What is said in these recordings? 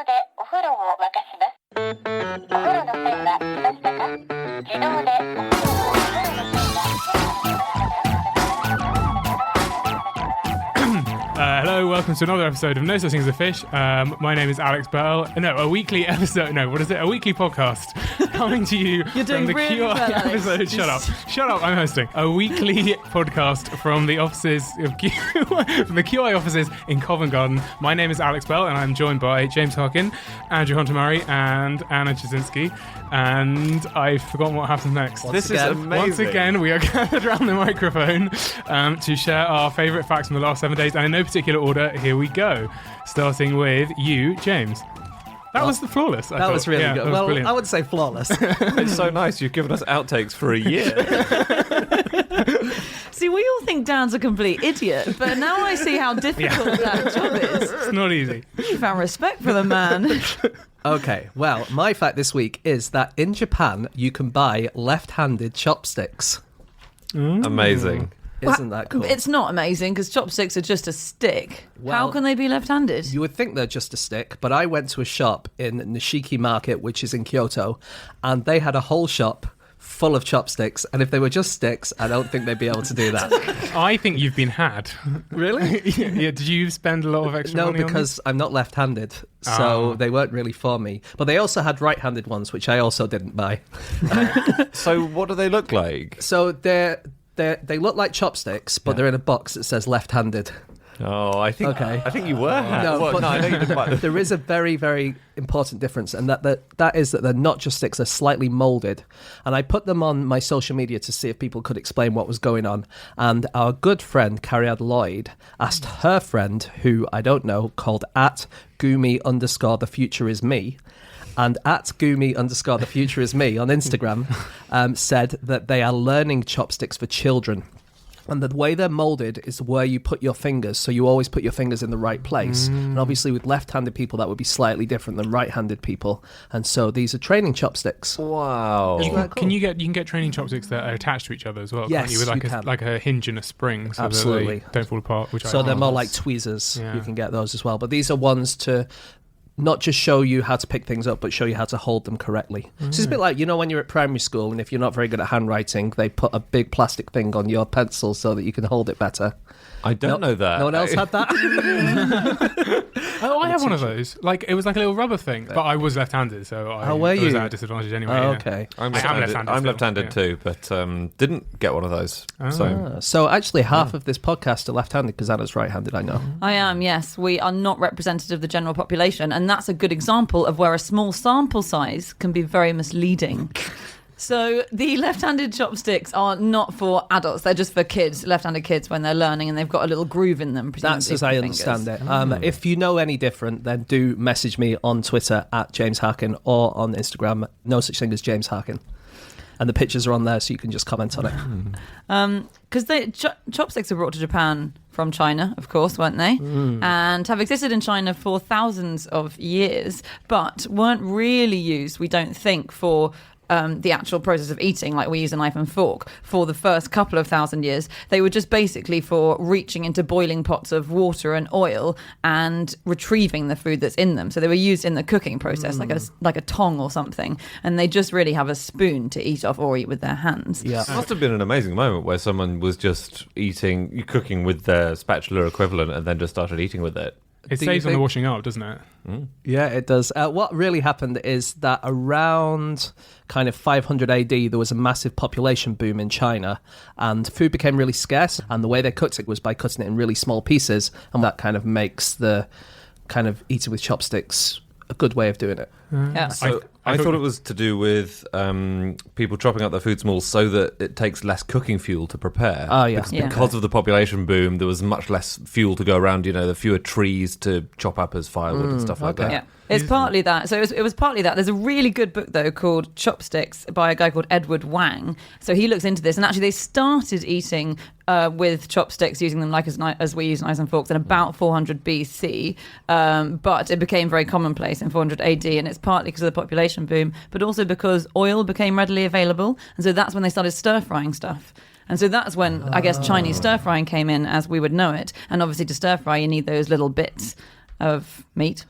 でお風呂を沸かします。お風呂の線は来ましたか？自動でお風呂の線Hello, welcome to another episode of No Such Thing as a Fish. My name is Alex Bell. No, a weekly episode. No, what is it? A weekly podcast coming to you You're doing from the really QI well, Alex. episode. Shut up! I'm hosting a weekly podcast from the offices of from the QI offices in Covent Garden. My name is Alex Bell, and I'm joined by James Harkin, Andrew Hunter-Murray, and Anna Jasinski. And I've forgotten what happens next. This is amazing. Once again, we are gathered around the microphone to share our favourite facts from the last 7 days, and in no particular order, here we go. Starting with you, James. That was flawless. That was really good. Well, brilliant. I would say flawless. It's so nice. You've given us outtakes for a year. See, we all think Dan's a complete idiot, but now I see how difficult that job is. It's not easy. You found respect for the man. Okay, well, my fact this week is that in Japan, you can buy left-handed chopsticks. Amazing. Isn't that cool? It's not amazing because chopsticks are just a stick. Well, how can they be left-handed? You would think they're just a stick, but I went to a shop in Nishiki Market, which is in Kyoto, and they had a whole shop full of chopsticks, and if they were just sticks, I don't think they'd be able to do that. I think you've been had. Really? Yeah. Did you spend a lot of extra money No, because I'm not left-handed, so they weren't really for me. But they also had right-handed ones, which I also didn't buy. So what do they look like? So they look like chopsticks, but they're in a box that says left-handed. Oh, I think you were. No, well, but I know you didn't buy them. there is a very, very important difference, and that is that they're not just sticks; they're slightly molded. And I put them on my social media to see if people could explain what was going on. And our good friend Cariad Lloyd asked her friend, who I don't know, called @Gumi_the future is me. And @Gumi_the future is me on Instagram said that they are learning chopsticks for children. And the way they're molded is where you put your fingers, so you always put your fingers in the right place. And obviously with left-handed people, that would be slightly different than right-handed people. And so these are training chopsticks. Wow. Can you get training chopsticks that are attached to each other as well? Yes, can't you? With like a hinge and a spring, so absolutely that they don't fall apart. So they're more like tweezers. Yeah. You can get those as well. But these are ones to not just show you how to pick things up, but show you how to hold them correctly. So it's a bit like, when you're at primary school and if you're not very good at handwriting, they put a big plastic thing on your pencil so that you can hold it better. I don't know that. No one else had that? I have one of those. Like, it was like a little rubber thing, but I was left-handed, so I was at a disadvantage anyway. Oh, okay. I'm left-handed too, but didn't get one of those. So actually half of this podcast are left-handed because Anna's right-handed, I know. I am, yes. We are not representative of the general population, and that's a good example of where a small sample size can be very misleading. So the left-handed chopsticks are not for adults. They're just for kids, left-handed kids, when they're learning, and they've got a little groove in them. That's as I understand it. If you know any different, then do message me on Twitter @James Harkin or on Instagram, no such thing as James Harkin. And the pictures are on there, so you can just comment on it. Because chopsticks were brought to Japan from China, of course, weren't they? And have existed in China for thousands of years, but weren't really used, we don't think, for the actual process of eating, like we use a knife and fork, for the first couple of thousand years. They were just basically for reaching into boiling pots of water and oil and retrieving the food that's in them. So they were used in the cooking process, like a tong or something. And they just really have a spoon to eat off or eat with their hands. Yeah, it must have been an amazing moment where someone was just cooking with their spatula equivalent and then just started eating with it. It saves on the washing up, doesn't it? Yeah, it does. What really happened is that around kind of 500 AD, there was a massive population boom in China, and food became really scarce, and the way they cooked it was by cutting it in really small pieces, and that kind of makes the kind of eating with chopsticks a good way of doing it. Yeah. So I thought it was to do with people chopping up their food small so that it takes less cooking fuel to prepare. Oh, yeah. Because of the population boom, there was much less fuel to go around. There were fewer trees to chop up as firewood and stuff like that. Yeah. It's partly that. So it was partly that. There's a really good book, though, called Chopsticks by a guy called Edward Wang. So he looks into this. And actually, they started eating with chopsticks, using them like as we use knives and forks in about 400 BC. But it became very commonplace in 400 AD. And it's partly because of the population boom, but also because oil became readily available. And so that's when they started stir-frying stuff. And so that's when, I guess, Chinese stir-frying came in as we would know it. And obviously to stir-fry, you need those little bits of meat.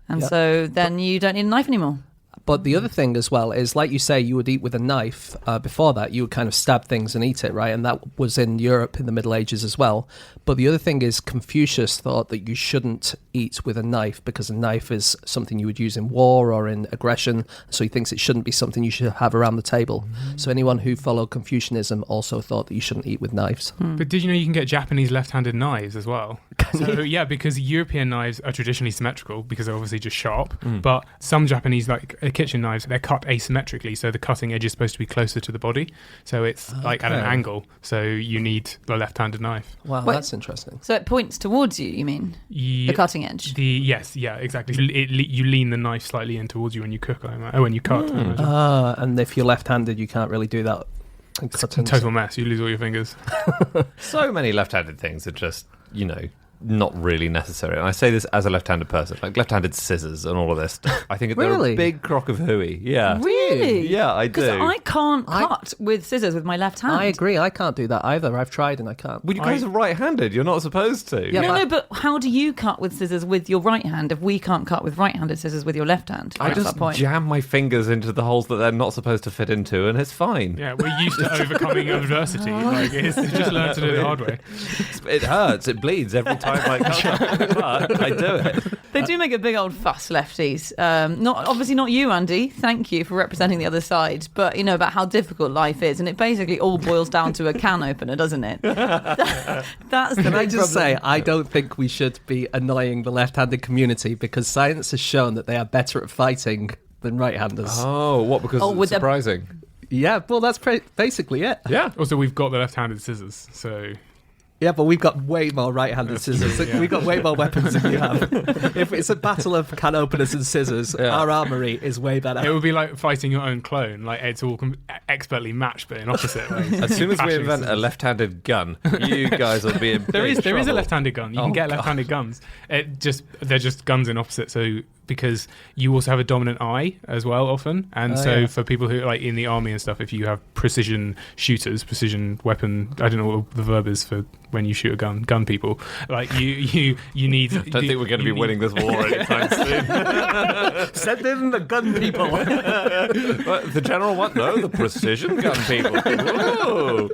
And Yeah. so then you don't need a knife anymore. But the other thing as well is, like you say, you would eat with a knife. Before that, you would kind of stab things and eat it, right? And that was in Europe in the Middle Ages as well. But the other thing is, Confucius thought that you shouldn't eat with a knife because a knife is something you would use in war or in aggression. So he thinks it shouldn't be something you should have around the table. So anyone who followed Confucianism also thought that you shouldn't eat with knives. But did you know you can get Japanese left-handed knives as well? So yeah, because European knives are traditionally symmetrical because they're obviously just sharp. But some Japanese kitchen knives, they're cut asymmetrically, so the cutting edge is supposed to be closer to the body. So it's like at an angle. So you need the left-handed knife. Wow, Wait. that's interesting. So it points towards you, you mean? The cutting edge? Yes, yeah, exactly. You lean the knife slightly in towards you when you cook. When you cut. I imagine. And if you're left-handed, you can't really do that. And It's cut a into- total mess. You lose all your fingers. So many left-handed things are just, not really necessary. And I say this as a left-handed person, like left-handed scissors and all of this stuff. I think they're Really? a big crock of hooey. Yeah. Really? Yeah, I do. Because I can't cut with scissors with my left hand. I agree. I can't do that either. I've tried and I can't. Well, you guys are right-handed. You're not supposed to. Yeah, No, but how do you cut with scissors with your right hand if we can't cut with right-handed scissors with your left hand? I That's just that point. jam my fingers into the holes that they're not supposed to fit into, and it's fine. Yeah, we're used to overcoming adversity. It's just learn to do it the hard way. It hurts. It bleeds every time I cut. But I do it. They do make a big old fuss, lefties. Obviously not you, Andy. Thank you for representing the other side. But about how difficult life is, and it basically all boils down to a can opener, doesn't it? That's the Can I big just problem. say, I don't think we should be annoying the left-handed community because science has shown that they are better at fighting than right-handers. Oh, what? Because Oh, with it's the- surprising. Yeah, well, that's basically it. Yeah. Also, we've got the left-handed scissors, so Yeah, but we've got way more right-handed scissors. yeah. We've got way more weapons than you have. If it's a battle of can openers and scissors, Yeah. our armory is way better. it would be like fighting your own clone. Like it's all expertly matched, but in opposite ways. As soon as we Flashing invent a scissors. left-handed gun, you guys will be in There big is a trouble. left-handed gun. You can Oh, get God. left-handed guns. They're just guns in opposite. So because you also have a dominant eye as well often, and yeah. for people who like in the army and stuff, if you have precision shooters, precision weapon, I don't know what the verb is for when you shoot a gun people. Like you need. I don't think we're going to be winning this war anytime soon. Send in the gun people. The general what? No, the precision gun people. Whoa.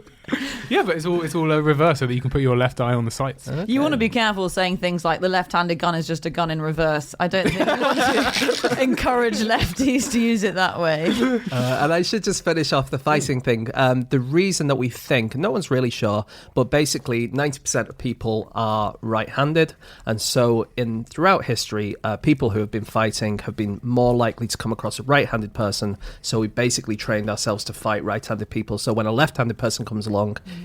Yeah, but it's all reverse, so that you can put your left eye on the sights. You want to be careful saying things like the left-handed gun is just a gun in reverse. I don't think we want to encourage lefties to use it that way. And I should just finish off the fighting thing. The reason that we think, no one's really sure, but basically 90% of people are right-handed. And so throughout history, people who have been fighting have been more likely to come across a right-handed person. So we basically trained ourselves to fight right-handed people. So when a left-handed person comes along,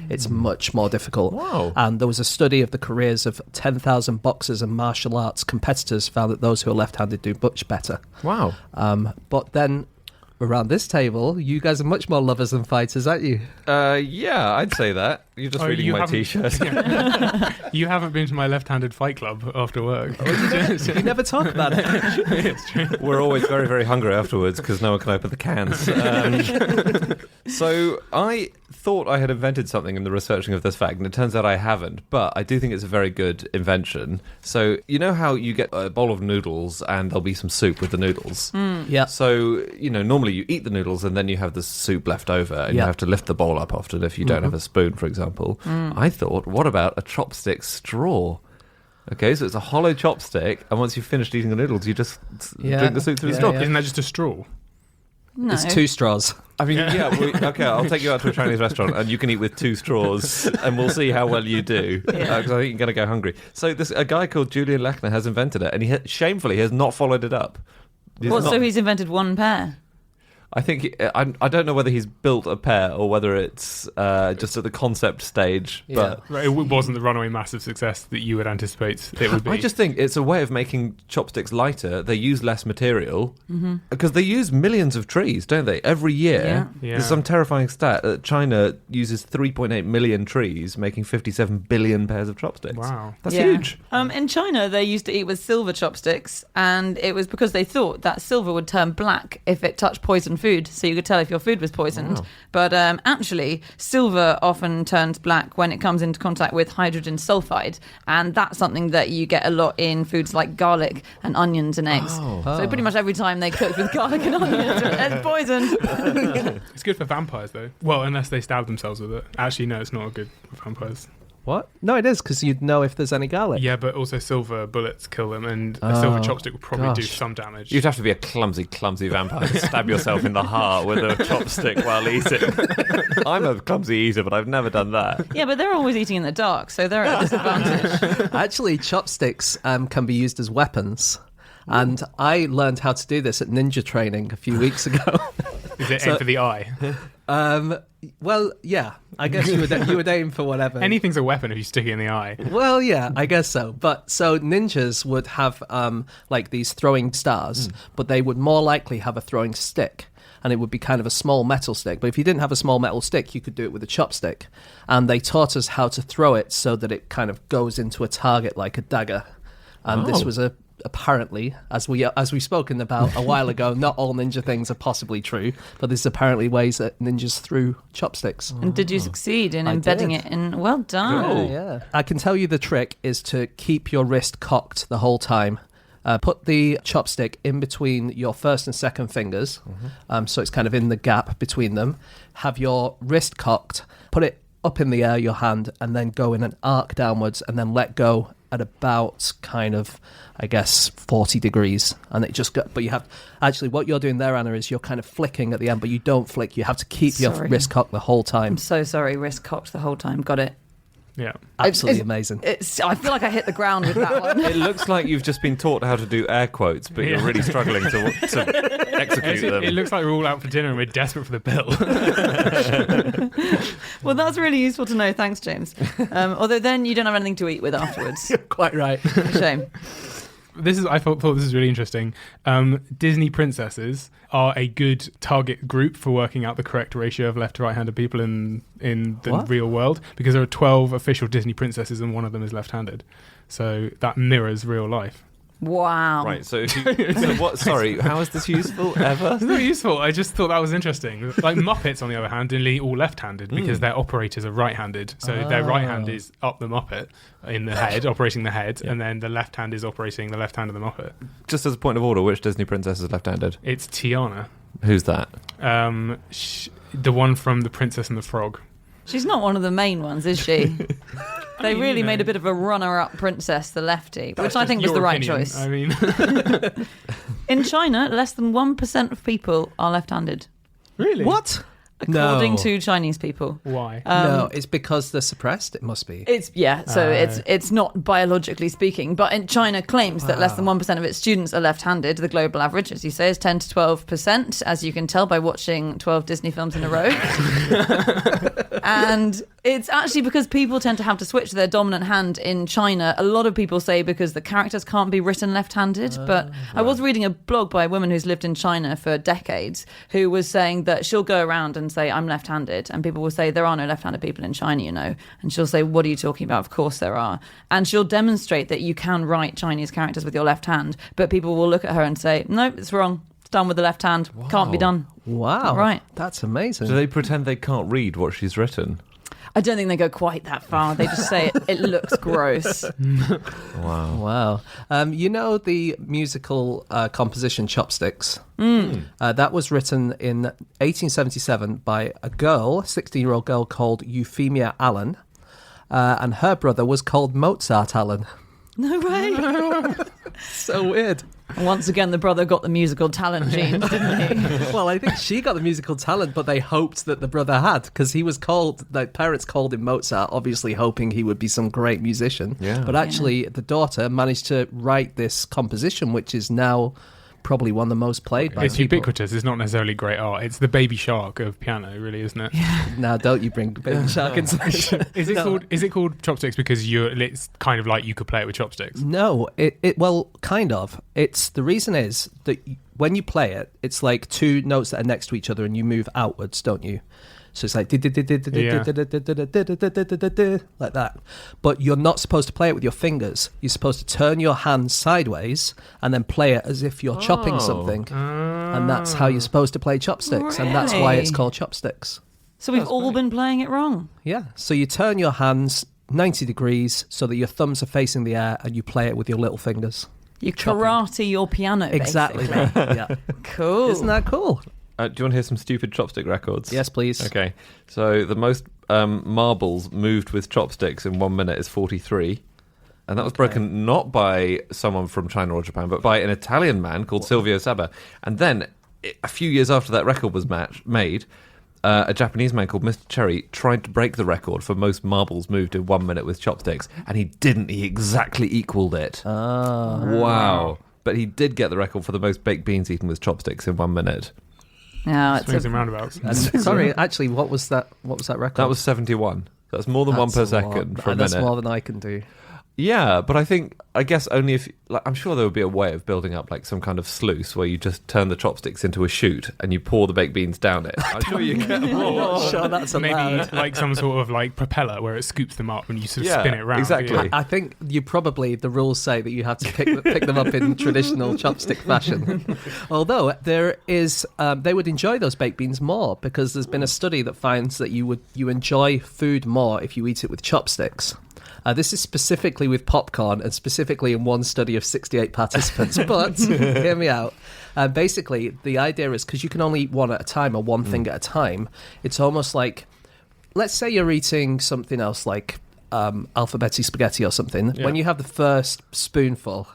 it's much more difficult. Wow. And there was a study of the careers of 10,000 boxers and martial arts competitors found that those who are left-handed do much better. Wow. But then around this table, you guys are much more lovers than fighters, aren't you? Yeah, I'd say that. You're just reading my T-shirt. You haven't been to my left-handed fight club after work. You never talk about it. It's true. We're always very, very hungry afterwards because no one can open the cans. So I thought I had invented something in the researching of this fact, and it turns out I haven't, but I do think it's a very good invention. So you know how you get a bowl of noodles and there'll be some soup with the noodles? Yeah. So, normally you eat the noodles and then you have the soup left over and you Yeah. have to lift the bowl up often if you don't have a spoon, for example. I thought, what about a chopstick straw? Okay, so it's a hollow chopstick, and once you've finished eating the noodles, you just drink the soup through the straw. Isn't that just a straw? No. It's two straws. I mean, okay, I'll take you out to a Chinese restaurant and you can eat with two straws and we'll see how well you do. Because I think you're going to go hungry. So a guy called Julian Lechner has invented it, and he shamefully has not followed it up. So he's invented one pair? I think I don't know whether he's built a pair or whether it's just at the concept stage. But Right, it wasn't the runaway massive success that you would anticipate it would be. I just think it's a way of making chopsticks lighter. They use less material because they use millions of trees, don't they? Every year. Yeah. There's some terrifying stat that China uses 3.8 million trees, making 57 billion pairs of chopsticks. Wow. That's Yeah. huge. In China, they used to eat with silver chopsticks, and it was because they thought that silver would turn black if it touched poison food, so you could tell if your food was poisoned. But actually, silver often turns black when it comes into contact with hydrogen sulfide, and that's something that you get a lot in foods like garlic and onions and eggs. So pretty much every time they cook with garlic and onions, it's poisoned. It's good for vampires, though. Well, unless they stab themselves with it. Actually, no, it's not good for vampires. What? No, it is, because you'd know if there's any garlic. Yeah, but also silver bullets kill them, and a silver chopstick will probably do gosh. some damage. You'd have to be a clumsy vampire to stab yourself in the heart with a chopstick while eating. I'm a clumsy eater, but I've never done that. Yeah, but they're always eating in the dark, so they're at a disadvantage. Actually, chopsticks can be used as weapons. And I learned how to do this at ninja training a few weeks ago. Is it aim for the eye? Well, yeah, I guess you would aim for whatever. Anything's a weapon if you stick it in the eye. Well, yeah, I guess so. But so ninjas would have like these throwing stars, but they would more likely have a throwing stick. And it would be kind of a small metal stick. But if you didn't have a small metal stick, you could do it with a chopstick. And they taught us how to throw it so that it kind of goes into a target like a dagger. And this was apparently, as we've spoken about a while ago, not all ninja things are possibly true, but there's apparently ways that ninjas threw chopsticks. And did you succeed in embedding it in? Well done. Yeah. I can tell you the trick is to keep your wrist cocked the whole time. Put the chopstick in between your first and second fingers, so it's kind of in the gap between them. Have your wrist cocked, put it up in the air, your hand, and then go in an arc downwards, and then let go at about kind of, I guess, 40 degrees. And it just but you have, actually what you're doing there, Anna, is you're kind of flicking at the end, but you don't flick. You have to keep your wrist cocked the whole time. I'm so sorry, wrist cocked the whole time. Got it. Yeah. Absolutely amazing. I feel like I hit the ground with that one. It looks like you've just been taught how to do air quotes, but you're really struggling to execute them. It looks like we're all out for dinner and we're desperate for the bill. Well, that's really useful to know. Thanks, James. Although then you don't have anything to eat with afterwards. You're quite right. Shame. I thought this is really interesting. Disney princesses are a good target group for working out the correct ratio of left to right-handed people in the real world, because there are 12 official Disney princesses and one of them is left-handed. So that mirrors real life. Wow. Right, so what? Sorry, how is this useful ever? It's not useful. I just thought that was interesting. Like Muppets, on the other hand, are nearly all left-handed because their operators are right-handed. So their right hand is up the Muppet in the head, operating the head, and then the left hand is operating the left hand of the Muppet. Just as a point of order, which Disney princess is left-handed? It's Tiana, Who's that? the one from The Princess and the Frog. She's not one of the main ones, is she? They really made a bit of a runner-up princess, the lefty, which I think was the right choice. I mean, in China, less than 1% of people are left-handed, really? What? according to Chinese people. Why? No, it's because they're suppressed. It must be. It's not biologically speaking, but in China claims that less than 1% of its students are left-handed. The global average, as you say, is 10 to 12%, as you can tell by watching 12 Disney films in a row. And it's actually because people tend to have to switch their dominant hand in China. A lot of people say because the characters can't be written left-handed. But I was reading a blog by a woman who's lived in China for decades, who was saying that she'll go around and say, I'm left-handed. And people will say, there are no left-handed people in China, you know. And she'll say, what are you talking about? Of course there are. And she'll demonstrate that you can write Chinese characters with your left hand. But people will look at her and say, no, it's wrong. It's done with the left hand. Wow. Can't be done. Wow. Right. That's amazing. Do they pretend they can't read what she's written? I don't think they go quite that far. They just say it looks gross. Wow. You know the musical composition Chopsticks? That was written in 1877 by a girl, 16-year-old girl called Euphemia Allen, and her brother was called Mozart Allen. No way. So weird. And once again, the brother got the musical talent genes, didn't he? Well, I think she got the musical talent, but they hoped that the brother had, because he was called, the parents called him Mozart, obviously hoping he would be some great musician. Yeah. But actually, the daughter managed to write this composition, which is now probably one of the most played by It's people. ubiquitous. It's not necessarily great art. It's the Baby Shark of piano, really, isn't it? Now, don't you bring Baby Shark into this. Is it called chopsticks because it's kind of like you could play it with chopsticks? No, well, kind of. The reason is that when you play it, it's like two notes that are next to each other and you move outwards, don't you? So it's like like that. But you're not supposed to play it with your fingers. You're supposed to turn your hand sideways and then play it as if you're chopping something. And that's how you're supposed to play chopsticks. And that's why it's called chopsticks. So we've all been playing it wrong. Yeah. So you turn your hands 90 degrees so that your thumbs are facing the air and you play it with your little fingers. You karate your piano, Exactly. basically. Yeah. Cool. Isn't that cool? Do you want to hear some stupid chopstick records? Yes, please. Okay. So the most marbles moved with chopsticks in 1 minute is 43. And that was broken not by someone from China or Japan, but by an Italian man called Silvio Saba. And then, a few years after that record was made, a Japanese man called Mr. Cherry tried to break the record for most marbles moved in 1 minute with chopsticks. And he didn't. He exactly equaled it. Oh. Wow. But he did get the record for the most baked beans eaten with chopsticks in 1 minute. No, it's Swings and roundabouts. Sorry, actually, what was that record? That was 71. That's more than one per second for a minute. That's more than I can do. Yeah, but I guess only if, like, I'm sure there would be a way of building up like some kind of sluice where you just turn the chopsticks into a chute and you pour the baked beans down it. I'm sure you get more. I'm not sure that's allowed. Maybe like some sort of like propeller where it scoops them up and you sort of spin it around. Exactly. I think the rules say that you have to pick them up in traditional chopstick fashion. Although there is, they would enjoy those baked beans more because there's been a study that finds that you enjoy food more if you eat it with chopsticks. This is specifically with popcorn and specifically in one study of 68 participants. But hear me out. Basically, the idea is because you can only eat one at a time or one thing at a time, it's almost like, let's say you're eating something else like alphabeti spaghetti or something. Yeah. When you have the first spoonful,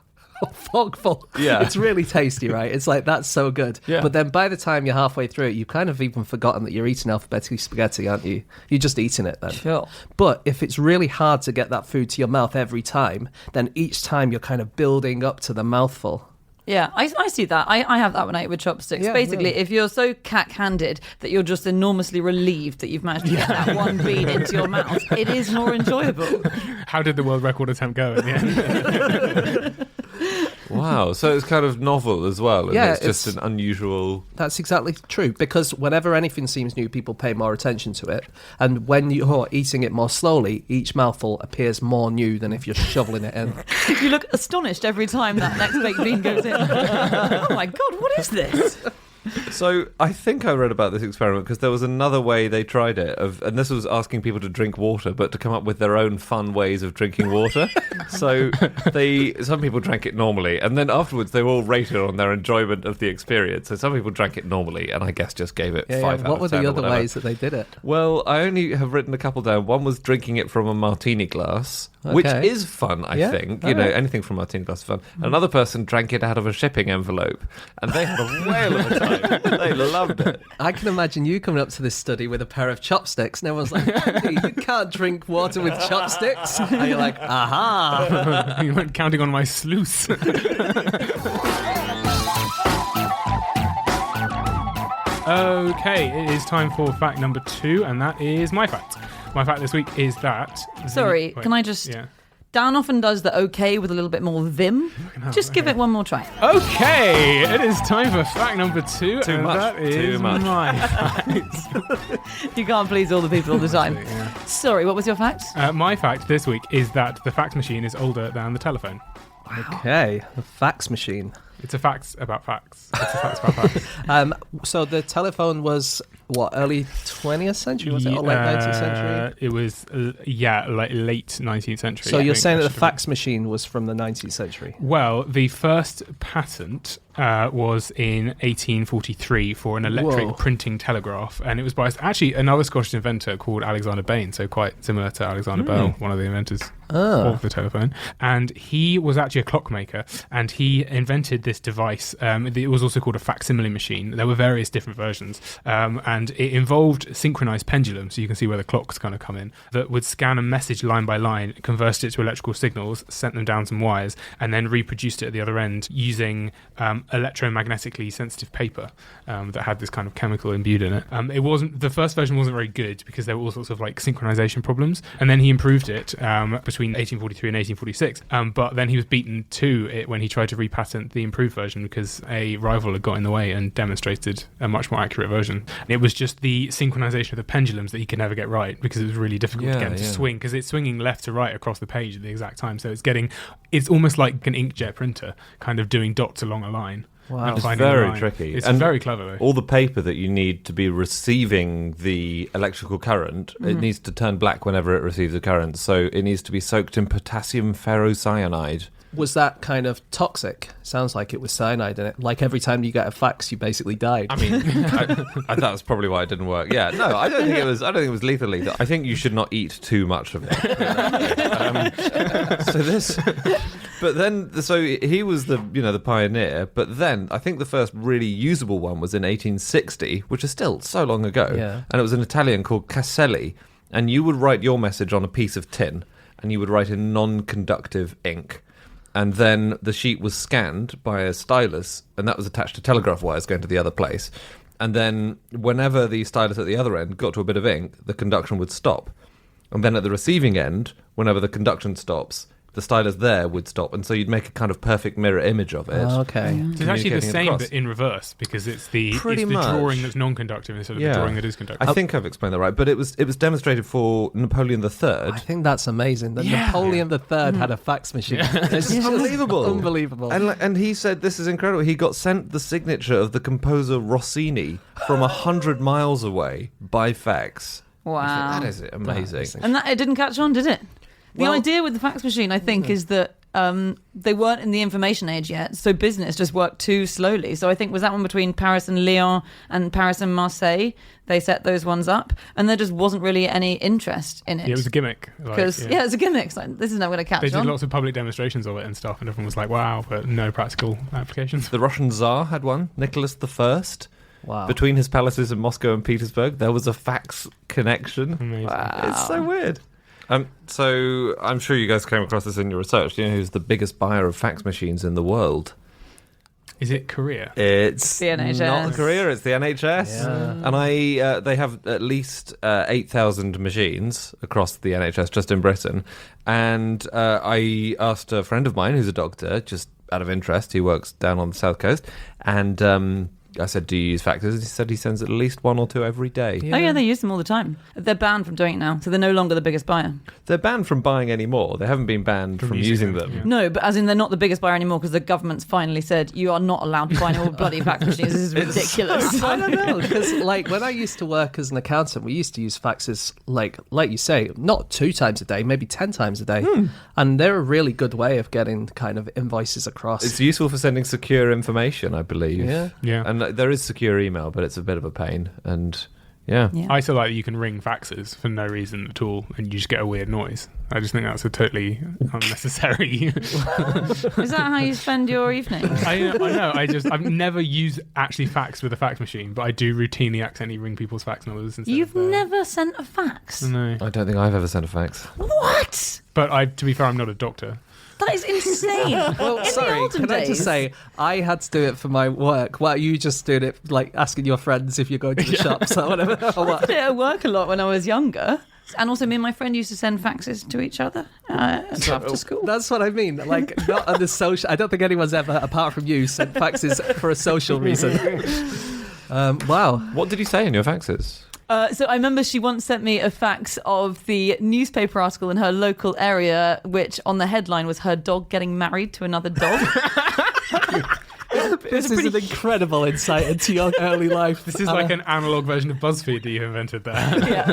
forkful, it's really tasty, right? It's like, that's so good. Yeah. But then by the time you're halfway through it, you've kind of even forgotten that you're eating alphabeti spaghetti, aren't you? You're just eating it then. Sure. But if it's really hard to get that food to your mouth every time, then each time you're kind of building up to the mouthful. Yeah, I see that. I have that when I eat with chopsticks. Yeah, Basically, really. if you're so cack-handed that you're just enormously relieved that you've managed to get that one bean into your mouth, it is more enjoyable. How did the world record attempt go in the end? Wow, so it's kind of novel as well. And Yeah, it's just an unusual. That's exactly true, because whenever anything seems new, people pay more attention to it. And when you're eating it more slowly, each mouthful appears more new than if you're shoveling it in. You look astonished every time that next baked bean goes in. Oh my God, what is this? So I think I read about this experiment because there was another way they tried it, and this was asking people to drink water, but to come up with their own fun ways of drinking water. So some people drank it normally, and then afterwards they were all rated on their enjoyment of the experience. So some people drank it normally, and I guess just gave it 5 out of 10. What were the or other whatever. ways that they did it? Well, I only have written a couple down. One was drinking it from a martini glass, which Okay. is fun, I Yeah, think. all You know, right. anything from a martini glass is fun. Another person drank it out of a shipping envelope, and they had a whale of a time. They loved it. I can imagine you coming up to this study with a pair of chopsticks, and everyone's like, "Andy, you can't drink water with chopsticks." And you're like, aha. You weren't counting on my sluice. Okay, it is time for fact number 2, and that is my fact. My fact this week is that... Sorry, can I just... Yeah. Dan often does the okay with a little bit more vim. Just give it one more try. Okay, it is time for fact number 2, Too and much, that is too much. my fact. You can't please all the people all the time. Yeah. Sorry, what was your fact? My fact this week is that the fax machine is older than the telephone. Okay, the fax machine. It's a fact about facts. It's a fact about facts. So the telephone was, what, early 20th century, was it? Or late 19th century? It was, like late 19th century. So I you're think saying that that the should have fax machine was from the 19th century? Well, the first patent was in 1843 for an electric Whoa. printing telegraph, and it was by actually another Scottish inventor called Alexander Bain, so quite similar to Alexander Bell, one of the inventors of the telephone. And he was actually a clockmaker, and he invented this device. It was also called a facsimile machine. There were various different versions, and it involved synchronized pendulums, so you can see where the clocks kind of come in, that would scan a message line by line, converted it to electrical signals, sent them down some wires, and then reproduced it at the other end using electromagnetically sensitive paper that had this kind of chemical imbued in it. The first version wasn't very good because there were all sorts of like synchronization problems, and then he improved it between 1843 and 1846. But then he was beaten to it when he tried to repatent the improved improved version because a rival had got in the way and demonstrated a much more accurate version. And it was just the synchronization of the pendulums that he could never get right because it was really difficult to get him to swing, because it's swinging left to right across the page at the exact time. So it's almost like an inkjet printer kind of doing dots along a line. Wow. It's very tricky. It's and very clever, though. All the paper that you need to be receiving the electrical current, it needs to turn black whenever it receives a current. So it needs to be soaked in potassium ferrocyanide. Was that kind of toxic? Sounds like it was cyanide in it. Like every time you get a fax, you basically died. I mean, I that was probably why it didn't work. Yeah, no, I don't think it was lethal. I think you should not eat too much of it. So he was the pioneer. But then I think the first really usable one was in 1860, which is still so long ago. Yeah. And it was an Italian called Caselli, and you would write your message on a piece of tin, and you would write in non-conductive ink. And then the sheet was scanned by a stylus, and that was attached to telegraph wires going to the other place. And then whenever the stylus at the other end got to a bit of ink, the conduction would stop. And then at the receiving end, whenever the conduction stops, the stylus there would stop, and so you'd make a kind of perfect mirror image of it. Oh, okay. So it's actually the Communicating same, across. but in reverse, because it's the Pretty much. drawing that's non-conductive instead of the drawing that is conductive. I think I've explained that right, but it was demonstrated for Napoleon III. I think that's amazing that Napoleon III had a fax machine. It's just unbelievable. Unbelievable. And he said, this is incredible. He got sent the signature of the composer Rossini from 100 miles away by fax. Wow. That is amazing. And it didn't catch on, did it? The Well- idea with the fax machine, I think, is that they weren't in the information age yet, so business just worked too slowly. So I think, was that one between Paris and Lyon and Paris and Marseille? They set those ones up, and there just wasn't really any interest in it. Yeah, it was a gimmick. Because, it was a gimmick. It's like, this is not going to catch They did on. lots of public demonstrations of it and stuff, and everyone was like, wow, but no practical applications. The Russian Tsar had one, Nicholas I. Wow. Between his palaces in Moscow and Petersburg, there was a fax connection. Amazing. It's so weird. So I'm sure you guys came across this in your research. Do you know who's the biggest buyer of fax machines in the world? Is it Korea? It's the NHS. not Korea, it's the NHS. Yeah. And they have at least 8,000 machines across the NHS just in Britain. And I asked a friend of mine who's a doctor, just out of interest, he works down on the south coast, and I said, do you use faxes? And he said he sends at least one or two every day. Oh yeah, they use them all the time. They're banned from doing it now, so they're no longer the biggest buyer. They're banned from buying anymore. They haven't been banned from using them. Yeah. No, but as in they're not the biggest buyer anymore because the government's finally said you are not allowed to buy any more bloody fax machines. This is ridiculous. I don't know, because like when I used to work as an accountant, we used to use faxes like you say, not 2 times a day, maybe 10 times a day, and they're a really good way of getting kind of invoices across. It's useful for sending secure information, I believe. Yeah. And there is secure email, but it's a bit of a pain. And yeah. I still like that you can ring faxes for no reason at all and you just get a weird noise. I just think that's a totally unnecessary. Is that how you spend your evening? I know. I've never used actually fax with a fax machine, but I do routinely accidentally ring people's fax numbers instead. You've never sent a fax? No. I don't think I've ever sent a fax. What? But to be fair, I'm not a doctor. That is insane. Well, In sorry, the olden can I just days- say, I had to do it for my work. Well, you just doing it, like asking your friends if you're going to the shops or whatever. Or I what? did it at work a lot when I was younger. And also, me and my friend used to send faxes to each other after school. That's what I mean. Like, not on the social. I don't think anyone's ever, apart from you, sent faxes for a social reason. Wow. What did you say in your faxes? So I remember she once sent me a fax of the newspaper article in her local area, which on the headline was her dog getting married to another dog. This is an incredible insight into your early life. This is like an analog version of BuzzFeed that you invented there. Yeah.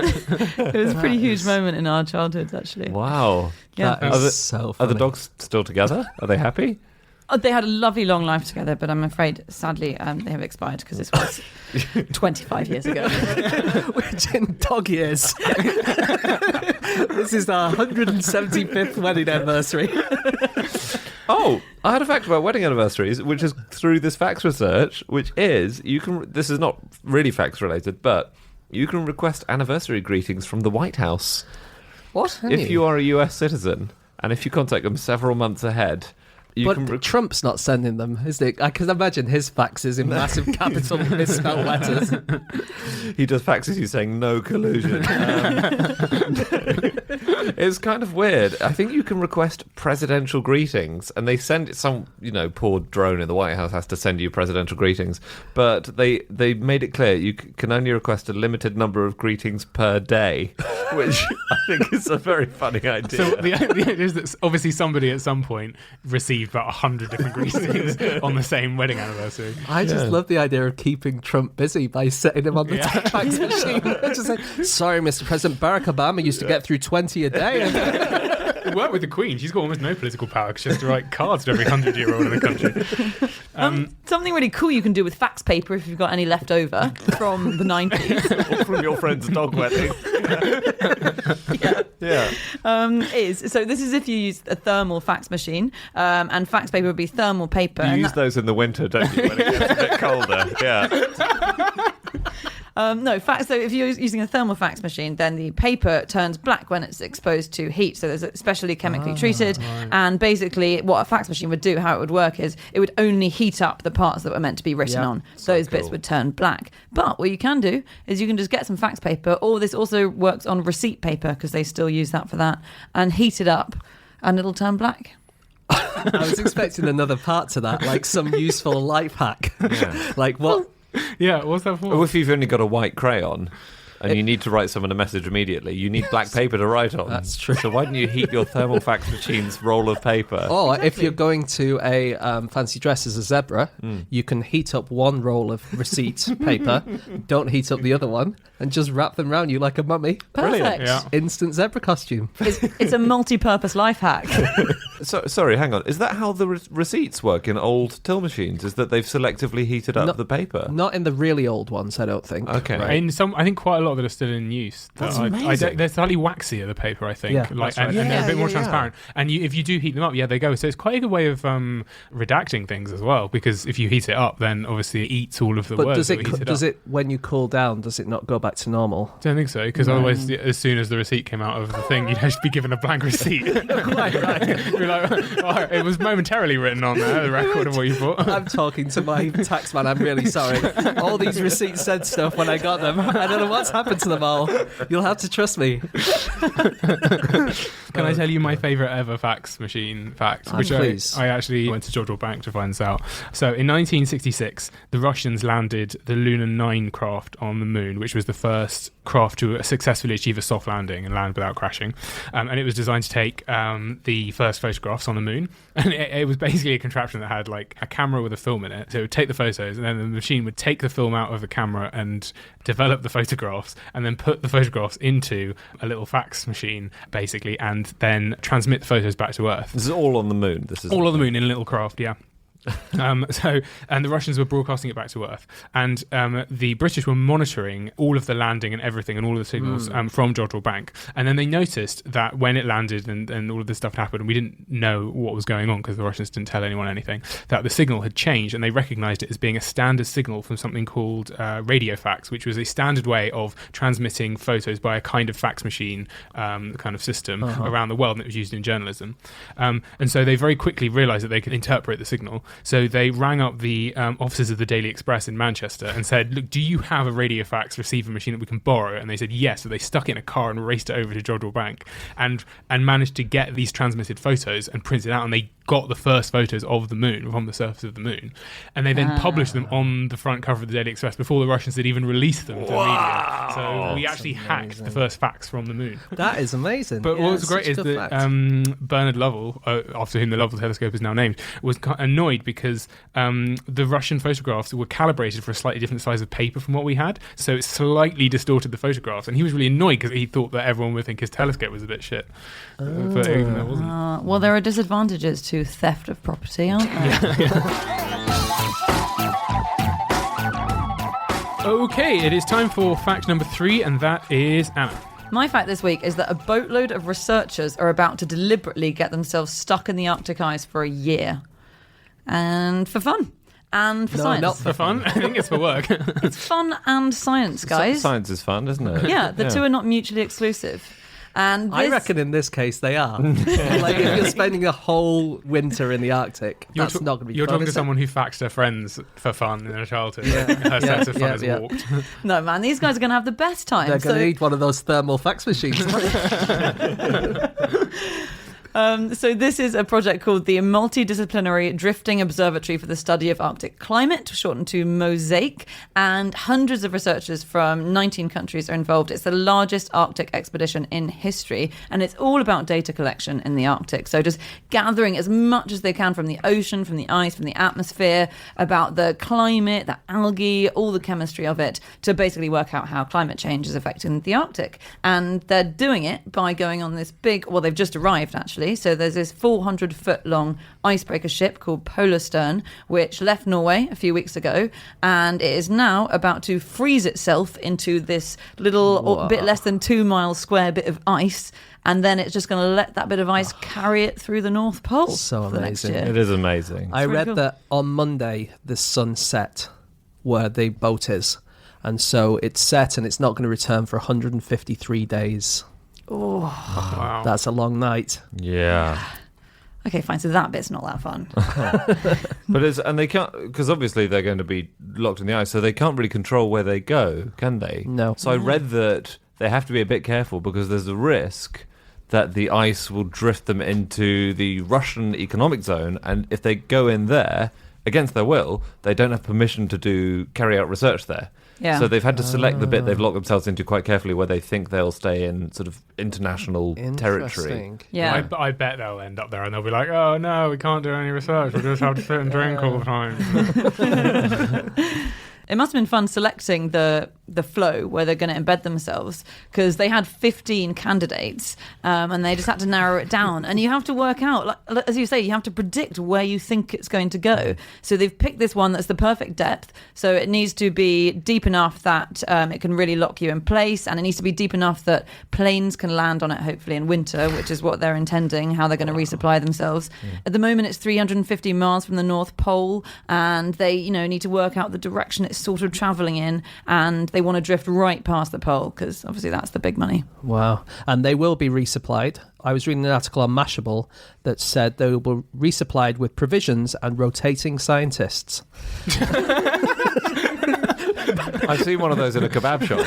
It was a pretty huge moment in our childhoods, actually. Wow. Yeah. That is so Are funny. the dogs still together? Are they happy? Oh, they had a lovely long life together, but I'm afraid, sadly, they have expired because this was 25 years ago. Which in dog years. This is our 175th wedding anniversary. Oh, I had a fact about wedding anniversaries, which is through this fax research, which is, this is not really fax related, but you can request anniversary greetings from the White House. What? If you are a US citizen, and if you contact them several months ahead, But Trump's not sending them, is it? I can imagine his faxes in massive capital misspelled letters. He just faxes you saying no collusion. It's kind of weird. I think you can request presidential greetings, and they send it. Some poor drone in the White House has to send you presidential greetings, but they made it clear you can only request a limited number of greetings per day, which I think is a very funny idea. So the idea is that obviously somebody at some point received about 100 different greetings on the same wedding anniversary. I just love the idea of keeping Trump busy by setting him on the fax machine. Just like, sorry, Mr. President, Barack Obama used to get through 20 a day. It worked with the Queen. She's got almost no political power because she has to write cards to every 100-year-old in the country. Something really cool you can do with fax paper if you've got any left over from the 90s. Or from your friend's dog wedding. So this is if you use a thermal fax machine, and fax paper would be thermal paper. You use those in the winter, don't you, when it gets a bit colder? Yeah. So if you're using a thermal fax machine, then the paper turns black when it's exposed to heat. So there's especially chemically treated. Right. And basically what a fax machine would do, how it would work is it would only heat up the parts that were meant to be written on. Those bits would turn black. But what you can do is you can just get some fax paper, or this also works on receipt paper because they still use that for that, and heat it up and it'll turn black. I was expecting another part to that, like some useful life hack. Yeah. Like what? Yeah, what's that for? Or if you've only got a white crayon and you need to write someone a message immediately, you need black paper to write on. That's true. So why don't you heat your thermal fax machine's roll of paper? Or if you're going to a fancy dress as a zebra, you can heat up one roll of receipt paper, don't heat up the other one, and just wrap them around you like a mummy. Perfect. Yeah. Instant zebra costume. It's a multi-purpose life hack. Sorry, hang on. Is that how the receipts work in old till machines? Is that they've selectively heated up the paper? Not in the really old ones, I don't think. Okay. Right. I think quite a lot that are still in use. That's amazing. They're slightly waxier, the paper, I think. Yeah, and they're a bit more transparent. And if you do heat them up, they go. So it's quite a good way of redacting things as well, because if you heat it up, then obviously it eats all of the words that we heated does up. it, when you cool down, does it not go back to normal? I don't think so, because otherwise, as soon as the receipt came out of the thing, you'd just be given a blank receipt. Right. You'd be like, oh, it was momentarily written on there, the record of what you bought. I'm talking to my tax man, I'm really sorry. All these receipts said stuff when I got them. I don't know what's happened to them all. You'll have to trust me. Can I tell you my favourite ever fax machine fact? Which please. I actually went to George Bank to find this out. So in 1966, the Russians landed the Luna 9 craft on the moon, which was the first craft to successfully achieve a soft landing and land without crashing. And it was designed to take the first photographs on the moon. And it was basically a contraption that had like a camera with a film in it. So it would take the photos, and then the machine would take the film out of the camera and develop the photographs, and then put the photographs into a little fax machine, basically, and then transmit the photos back to Earth. This is all on the moon. This is all on the moon in a little craft, yeah. And the Russians were broadcasting it back to Earth, and the British were monitoring all of the landing and everything and all of the signals from Jodrell Bank. And then they noticed that when it landed and all of this stuff happened, and we didn't know what was going on because the Russians didn't tell anyone anything, that the signal had changed, and they recognized it as being a standard signal from something called radio fax, which was a standard way of transmitting photos by a kind of fax machine kind of system around the world, and it was used in journalism. And so they very quickly realized that they could interpret the signal. So they rang up the offices of the Daily Express in Manchester and said, look, do you have a radio fax receiver machine that we can borrow? And they said yes. So they stuck it in a car and raced it over to Jodrell Bank and managed to get these transmitted photos and print it out. And they got the first photos of the moon from the surface of the moon, and they then published them on the front cover of the Daily Express before the Russians had even released them to the media. So we actually hacked the first fax from the moon. That is amazing. But what was great is that Bernard Lovell, after whom the Lovell telescope is now named, was annoyed because the Russian photographs were calibrated for a slightly different size of paper from what we had, so it slightly distorted the photographs, and he was really annoyed because he thought that everyone would think his telescope was a bit shit. But even though it wasn't. Well, there are disadvantages to theft of property, aren't there? Okay, it is time for fact number 3, and that is Anna. My fact this week is that a boatload of researchers are about to deliberately get themselves stuck in the Arctic ice for a year. And for fun. And for science. Not for fun. I think it's for work. It's fun and science, guys. Science is fun, isn't it? Yeah, the two are not mutually exclusive. And I this- reckon in this case they are. Like if you're spending a whole winter in the Arctic, that's not going to be You're fun, talking to is it? someone who faxed her friends for fun in her childhood. Yeah. Her sense of fun Yeah, is yeah. warped. No, man, these guys are going to have the best time. They're going to So- need one of those thermal fax machines. So this is a project called the Multidisciplinary Drifting Observatory for the Study of Arctic Climate, shortened to MOSAIC, and hundreds of researchers from 19 countries are involved. It's the largest Arctic expedition in history, and it's all about data collection in the Arctic. So just gathering as much as they can from the ocean, from the ice, from the atmosphere, about the climate, the algae, all the chemistry of it, to basically work out how climate change is affecting the Arctic. And they're doing it by going on this big, well, they've just arrived actually. So there's this 400-foot long icebreaker ship called Polar Stern, which left Norway a few weeks ago, and it is now about to freeze itself into this little or bit less than 2 miles square bit of ice, and then it's just going to let that bit of ice carry it through the North Pole. So for the next amazing. year. It is amazing. I really read cool. that on Monday the sun set where the boat is, and so it's set and it's not going to return for 153 days. Wow. That's a long night. Yeah. Okay, fine. So that bit's not that fun. But they can't, because obviously they're going to be locked in the ice, so they can't really control where they go, can they? No. So I read that they have to be a bit careful because there's a risk that the ice will drift them into the Russian economic zone, and if they go in there against their will, they don't have permission to carry out research there. Yeah. So they've had to select the bit they've locked themselves into quite carefully where they think they'll stay in sort of international territory. Interesting. Yeah. I bet they'll end up there and they'll be like, oh no, we can't do any research. We'll just have to sit and drink all the time. It must have been fun selecting the flow where they're going to embed themselves, because they had 15 candidates and they just had to narrow it down. And you have to work out, like, as you say, you have to predict where you think it's going to go. So they've picked this one that's the perfect depth. So it needs to be deep enough that it can really lock you in place, and it needs to be deep enough that planes can land on it, hopefully in winter, which is what they're intending, how they're going to resupply themselves. At the moment, it's 350 miles from the North Pole, and they, need to work out the direction it's sort of travelling in, and they want to drift right past the pole because obviously that's the big money. Wow. And they will be resupplied. I was reading an article on Mashable that said they will be resupplied with provisions and rotating scientists. I've seen one of those in a kebab shop.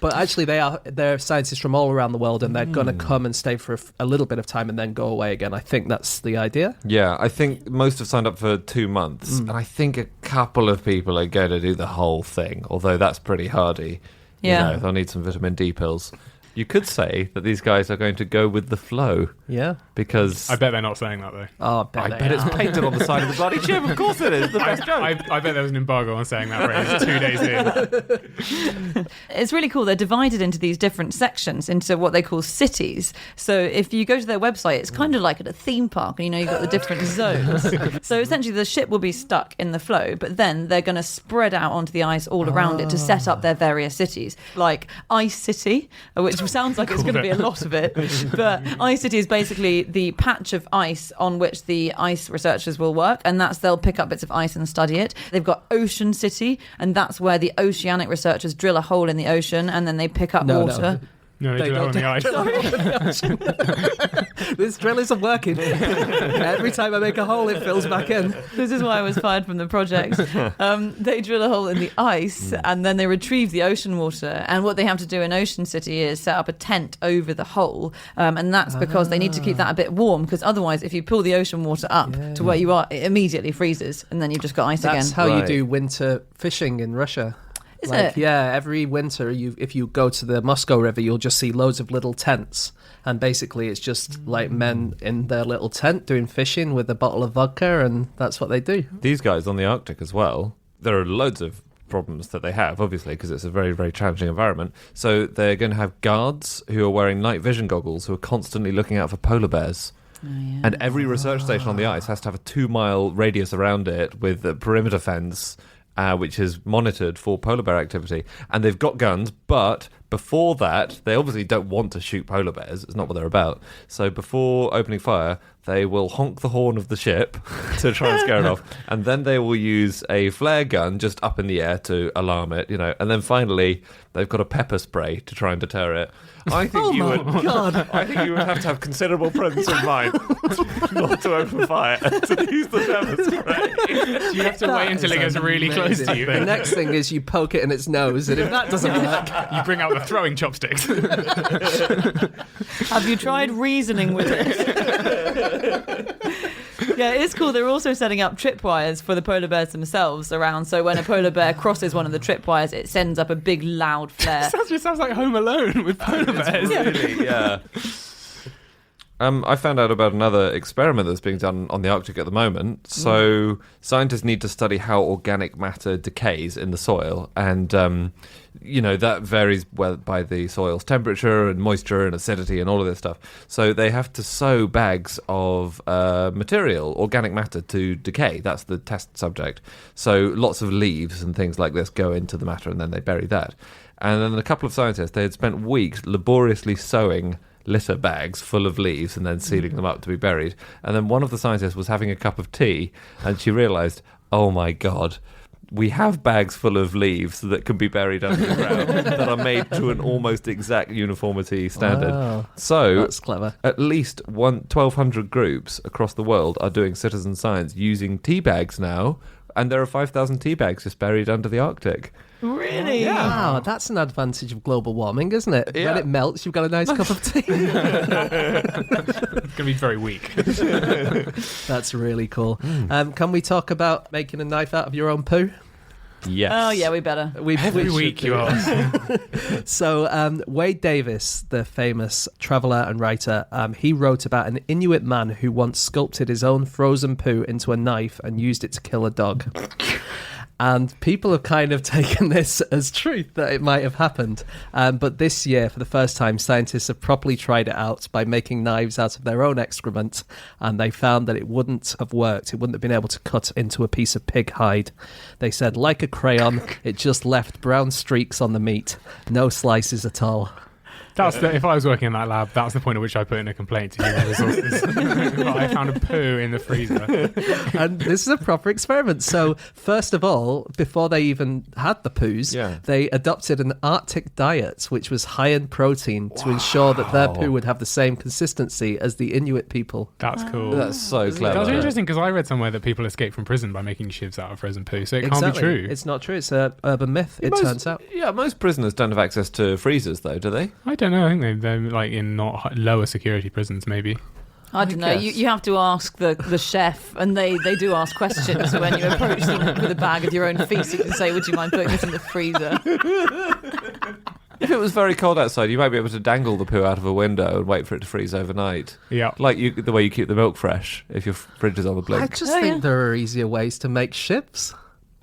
But actually, they're scientists from all around the world, and they're going to come and stay for a little bit of time and then go away again. I think that's the idea. Yeah, I think most have signed up for 2 months, and I think a couple of people are going to do the whole thing, although that's pretty hardy. Yeah. They'll need some vitamin D pills. You could say that these guys are going to go with the flow, Yeah. because I bet they're not saying that though. Oh, I bet it's painted on the side of the bloody ship. Of course it is. The best joke. I bet there was an embargo on saying that phrase 2 days in. It's really cool. They're divided into these different sections, into what they call cities. So if you go to their website, it's kind of like at a theme park, and you've got the different zones. So essentially the ship will be stuck in the flow, but then they're going to spread out onto the ice all around it to set up their various cities, like Ice City, which sounds like it's going to be a lot of it. But Ice City is basically the patch of ice on which the ice researchers will work, and they'll pick up bits of ice and study it. They've got Ocean City, and that's where the oceanic researchers drill a hole in the ocean and then they pick up water. No, they do that on the ice. This drill isn't working. Every time I make a hole, it fills back in. This is why I was fired from the project. They drill a hole in the ice and then they retrieve the ocean water. And what they have to do in Ocean City is set up a tent over the hole. And that's because they need to keep that a bit warm, because otherwise, if you pull the ocean water up to where you are, it immediately freezes and then you've just got ice again. That's how you Right. do winter fishing in Russia. Is it? Yeah, every winter, if you go to the Moscow River, you'll just see loads of little tents. And basically, it's just like men in their little tent doing fishing with a bottle of vodka, and that's what they do. These guys on the Arctic as well, there are loads of problems that they have, obviously, because it's a very, very challenging environment. So they're going to have guards who are wearing night vision goggles who are constantly looking out for polar bears. And every research station on the ice has to have a 2-mile radius around it with a perimeter fence, which is monitored for polar bear activity. And they've got guns, but before that, they obviously don't want to shoot polar bears. It's not what they're about. So before opening fire, they will honk the horn of the ship to try and scare it off. And then they will use a flare gun just up in the air to alarm it, And then finally, they've got a pepper spray to try and deter it. I think I think you would have to have considerable presence of mind not to open fire and to use the pepper spray. You have to wait until it gets really close to you. The next thing is you poke it in its nose, and if that doesn't work, You bring out the throwing chopsticks. Have you tried reasoning with it? Yeah, it is cool. They're also setting up tripwires for the polar bears themselves around. So when a polar bear crosses one of the tripwires, it sends up a big loud flare. It sounds like Home Alone with polar bears. Really, yeah. I found out about another experiment that's being done on the Arctic at the moment. So scientists need to study how organic matter decays in the soil. And, that varies by the soil's temperature and moisture and acidity and all of this stuff. So they have to sow bags of material, organic matter, to decay. That's the test subject. So lots of leaves and things like this go into the matter, and then they bury that. And then a couple of scientists, they had spent weeks laboriously sowing litter bags full of leaves and then sealing them up to be buried. And then one of the scientists was having a cup of tea, and she realised, oh my God, we have bags full of leaves that can be buried under the ground that are made to an almost exact uniformity standard. Wow. So that's clever. At least 1,200 groups across the world are doing citizen science using tea bags now, and there are 5,000 tea bags just buried under the Arctic. Really? Yeah. Wow, that's an advantage of global warming, isn't it? Yeah. When it melts, you've got a nice cup of tea. It's going to be very weak. That's really cool. Can we talk about making a knife out of your own poo? Yes. Oh, yeah, we better. Every week you ask. So Wade Davis, the famous traveller and writer, he wrote about an Inuit man who once sculpted his own frozen poo into a knife and used it to kill a dog. And people have kind of taken this as truth that it might have happened. But this year, for the first time, scientists have properly tried it out by making knives out of their own excrement. And they found that it wouldn't have worked. It wouldn't have been able to cut into a piece of pig hide. They said, like a crayon, it just left brown streaks on the meat. No slices at all. If I was working in that lab, that's the point at which I put in a complaint to human resources. I found a poo in the freezer. And this is a proper experiment. So, first of all, before they even had the poos, they adopted an Arctic diet, which was high in protein to ensure that their poo would have the same consistency as the Inuit people. That's cool. That's so clever. That's interesting because I read somewhere that people escape from prison by making shivs out of frozen poo, so it can't be true. It's not true. It's an urban myth, turns out. Yeah, most prisoners don't have access to freezers, though, do they? I don't know. I think they're like in not lower security prisons, maybe. I don't know. You have to ask the chef, and they do ask questions. So when you approach them with a bag of your own feces, you can say, "Would you mind putting this in the freezer?" If it was very cold outside, you might be able to dangle the poo out of a window and wait for it to freeze overnight. Yeah, like the way you keep the milk fresh if your fridge is on the blink. I just think there are easier ways to make shivs.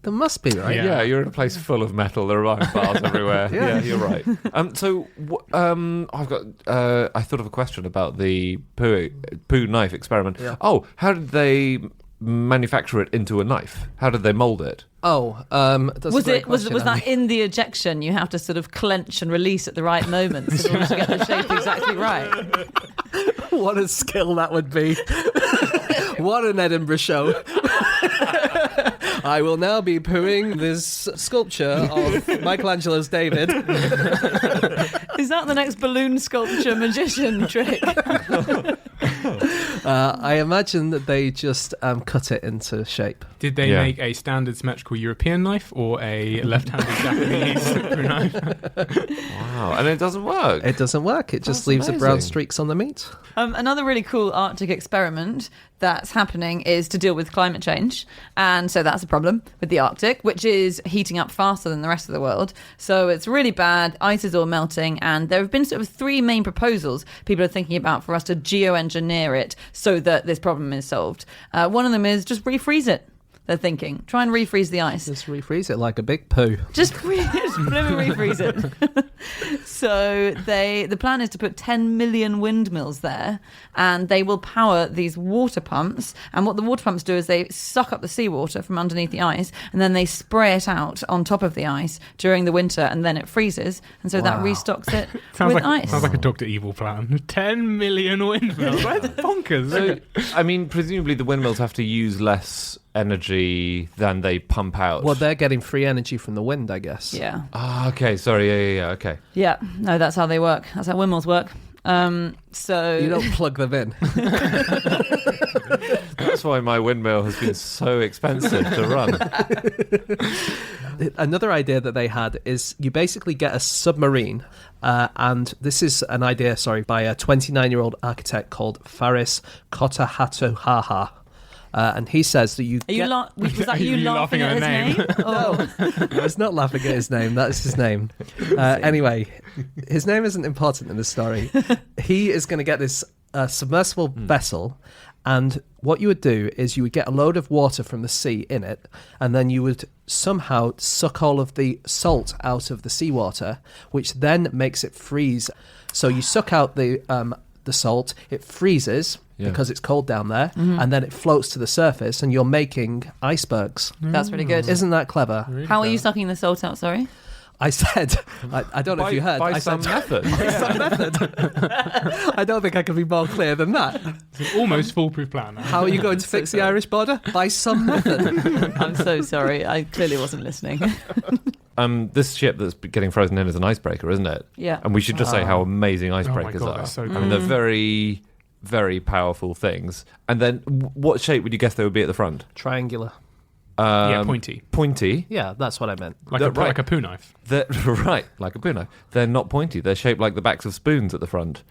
There must be, right? Yeah, you're in a place full of metal. There are iron bars everywhere. Yeah, you're right. I've got. I thought of a question about the poo knife experiment. Yeah. Oh, how did they manufacture it into a knife? How did they mold it? Oh, that's was a great it was question, that Andy. in the ejection? You have to sort of clench and release at the right moments in order to get the shape exactly right. What a skill that would be! What an Edinburgh show! I will now be pooing this sculpture of Michelangelo's David. Is that the next balloon sculpture magician trick? I imagine that they just cut it into shape. Did they make a standard symmetrical European knife or a left-handed Japanese poo knife? Wow, and it doesn't work. It doesn't work. It just leaves the brown streaks on the meat. Another really cool Arctic experiment that's happening is to deal with climate change. And so that's a problem with the Arctic, which is heating up faster than the rest of the world. So it's really bad. Ice is all melting. And there have been sort of three main proposals people are thinking about for us to geoengineer it so that this problem is solved. One of them is just refreeze it. they're thinking. Try and refreeze the ice. Just refreeze it like a big poo. Just blooming refreeze it. So the plan is to put 10 million windmills there, and they will power these water pumps. And what the water pumps do is they suck up the seawater from underneath the ice, and then they spray it out on top of the ice during the winter, and then it freezes, and so that restocks it with ice. Sounds like a Dr. Evil plan. 10 million windmills. That's bonkers. So, I mean, presumably the windmills have to use less energy than they pump out. Well, they're getting free energy from the wind, I guess. Yeah. Ah, okay. Sorry. Yeah. Okay. Yeah. No, that's how they work. That's how windmills work. So You don't plug them in. That's why my windmill has been so expensive to run. Another idea that they had is you basically get a submarine, and this is an idea, by a 29-year-old architect called Faris Kotahatuhaha. And he says that you Are you get... was that you laughing at his name? Oh. I was not laughing at his name. That's his name. Anyway, his name isn't important in the story. He is going to get this submersible vessel, and what you would do is you would get a load of water from the sea in it, and then you would somehow suck all of the salt out of the seawater, which then makes it freeze. So you suck out the salt, it freezes because it's cold down there, and then it floats to the surface, and you're making icebergs. That's really good. Isn't that clever? Really How are clever. you sucking the salt out, sorry? I said, I don't know if you heard. By I some said, method. by some method. I don't think I can be more clear than that. It's an almost foolproof plan. How are you going to fix the Irish border? By some method. I'm so sorry. I clearly wasn't listening. This ship that's getting frozen in is an icebreaker, isn't it? Yeah. And we should just say how amazing icebreakers God, are. they're so I mean, they're very, very powerful things. And then, what shape would you guess they would be at the front? Triangular. Yeah, pointy. Pointy. Yeah, that's what I meant. Like a poo knife. They're right, like a poo knife. They're not pointy. They're shaped like the backs of spoons at the front.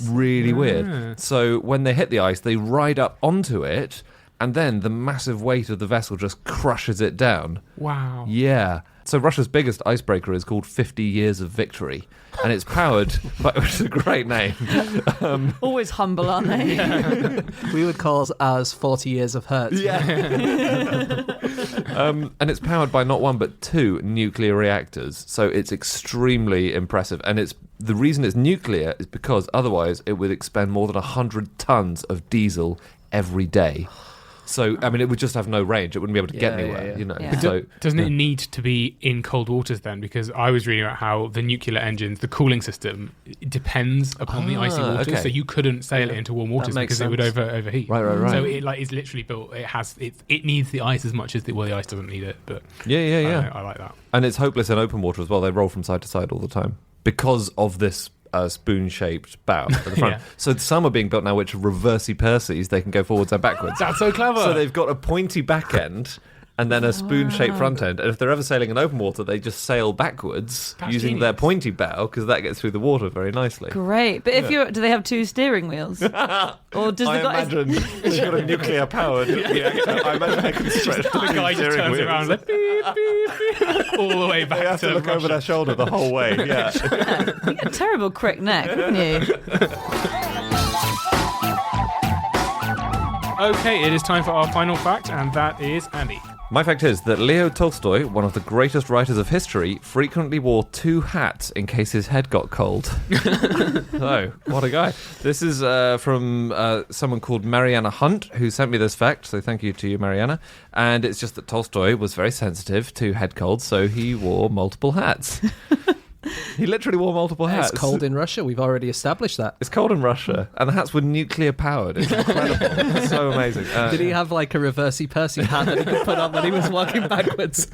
Really weird. So when they hit the ice, they ride up onto it, and then the massive weight of the vessel just crushes it down. Wow. Yeah. So Russia's biggest icebreaker is called 50 Years of Victory, and it's powered by, which is a great name. Always humble, aren't they? We would call ours 40 years of hurt. Yeah. And it's powered by not one but two nuclear reactors, so it's extremely impressive. And the reason it's nuclear is because otherwise it would expend more than 100 tons of diesel every day. So, I mean, it would just have no range. It wouldn't be able to get anywhere, you know. Yeah. So, Doesn't it need to be in cold waters then? Because I was reading about how the nuclear engines, the cooling system, it depends upon the icy waters. okay. So you couldn't sail it into warm waters makes because it would sense. overheat. Right. So it is literally built. It needs the ice as much as the ice doesn't need it. But yeah. I like that. And it's hopeless in open water as well. They roll from side to side all the time because of this spoon-shaped bow at the front. Yeah. So some are being built now which are reversey-perseys. They can go forwards and backwards. That's so clever. So they've got a pointy back end and then a spoon-shaped front end. And if they're ever sailing in open water, they just sail backwards That's using genius. their pointy bow because that gets through the water very nicely. Great. But do they have two steering wheels? Or does I the guy... imagine they've got a nuclear-powered reactor. I imagine they can stretch the guy just turns around like beep, beep, beep, all the way back They have to look over Russia. their shoulder the whole way. Yeah. You get a terrible crick neck, wouldn't you? Okay, it is time for our final fact, and that is Andy. My fact is that Leo Tolstoy, one of the greatest writers of history, frequently wore two hats in case his head got cold. So, what a guy. This is from someone called Mariana Hunt, who sent me this fact, so thank you to you, Mariana. And it's just that Tolstoy was very sensitive to head colds, so he wore multiple hats. He literally wore multiple hats. It's cold in Russia. We've already established that. It's cold in Russia, and the hats were nuclear powered. It's incredible. It's so amazing. Did he have like a reversey Percy hat that he could put on when he was walking backwards?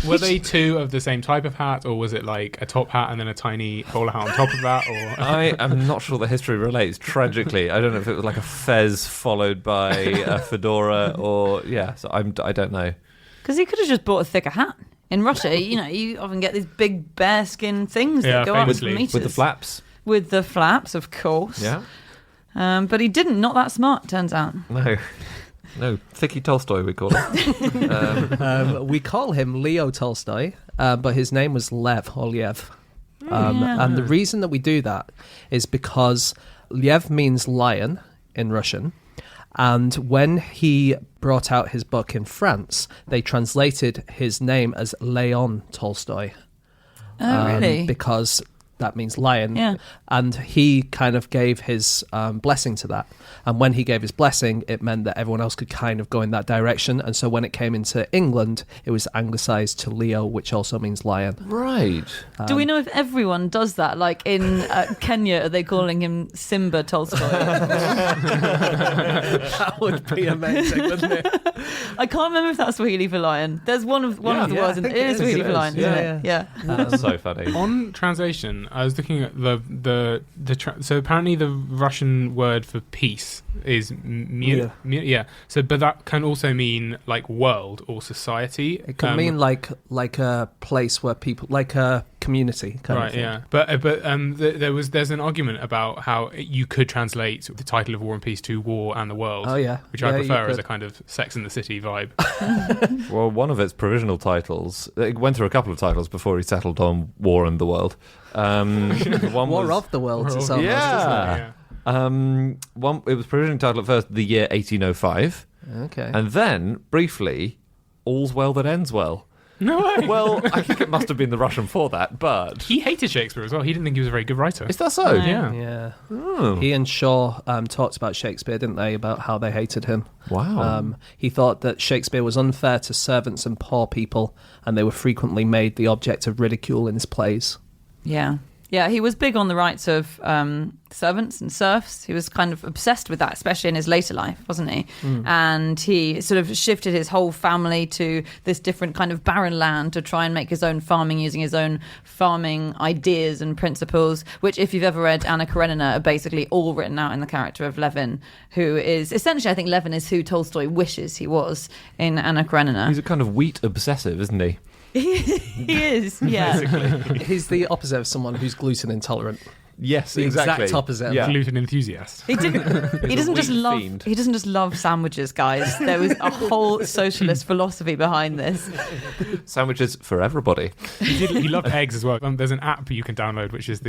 Were they two of the same type of hat, or was it like a top hat and then a tiny bowler hat on top of that? Or I am not sure the history relates, tragically. I don't know if it was like a fez followed by a fedora or... Yeah, so I don't know. Because he could have just bought a thicker hat. In Russia, you often get these big bearskin things Yeah, that go up for famously. meters. With the flaps? With the flaps, of course. Yeah. But he didn't. Not that smart, turns out. No, Thicky Tolstoy, we call him. We call him Leo Tolstoy, but his name was Lev, or Liev. Yeah. And the reason that we do that is because Liev means lion in Russian, And when he brought out his book in France, they translated his name as Leon Tolstoy. Oh, really? Because that means lion. Yeah. And he kind of gave his blessing to that. And when he gave his blessing, it meant that everyone else could kind of go in that direction. And so when it came into England, it was anglicised to Leo, which also means lion. Right. Do we know if everyone does that? Like in Kenya, are they calling him Simba Tolstoy? That would be amazing, wouldn't it? I can't remember if that's Swahili for lion. There's one of the words, I and think it is Swahili it for is. lion, isn't it? Yeah. That's so funny. On translation, I was looking at so apparently the Russian word for peace is mir. Yeah. So, but that can also mean like world or society. It could mean like a place where people, like a community kind of right, thing. yeah. But there's an argument about how you could translate the title of War and Peace to War and the World. Oh, yeah. Which I Yeah, you prefer as could. a kind of Sex and the City vibe. Well, one of its provisional titles, it went through a couple of titles before he settled on War and the World. The one War was, of the Worlds, War it's of- almost, Yeah. Yeah. it was provisionally titled at first the year 1805, isn't it? Okay. and then briefly, All's Well That Ends Well. No way. Well, I think it must have been the Russian for that, but He hated Shakespeare as well. He didn't think he was a very good writer. is that so? No. Yeah. Yeah. Oh. He and Shaw talked about Shakespeare, didn't they? About how they hated him. Wow. He thought that Shakespeare was unfair to servants and poor people, and they were frequently made the object of ridicule in his plays. Yeah. Yeah, he was big on the rights of servants and serfs. He was kind of obsessed with that, especially in his later life, wasn't he? And he sort of shifted his whole family to this different kind of barren land to try and make his own farming using his own farming ideas and principles, which, if you've ever read Anna Karenina, are basically all written out in the character of Levin, who is essentially, I think Levin is who Tolstoy wishes he was in Anna Karenina. He's a kind of wheat obsessive, isn't he? He is, yeah. He's the opposite of someone who's gluten intolerant. Yes, The exactly. exact opposite. Yeah. Gluten enthusiast. He didn't. He doesn't just wheat love. fiend. He doesn't just love sandwiches, guys. There was a whole socialist philosophy behind this. Sandwiches for everybody. He loved eggs as well. There's an app you can download, which is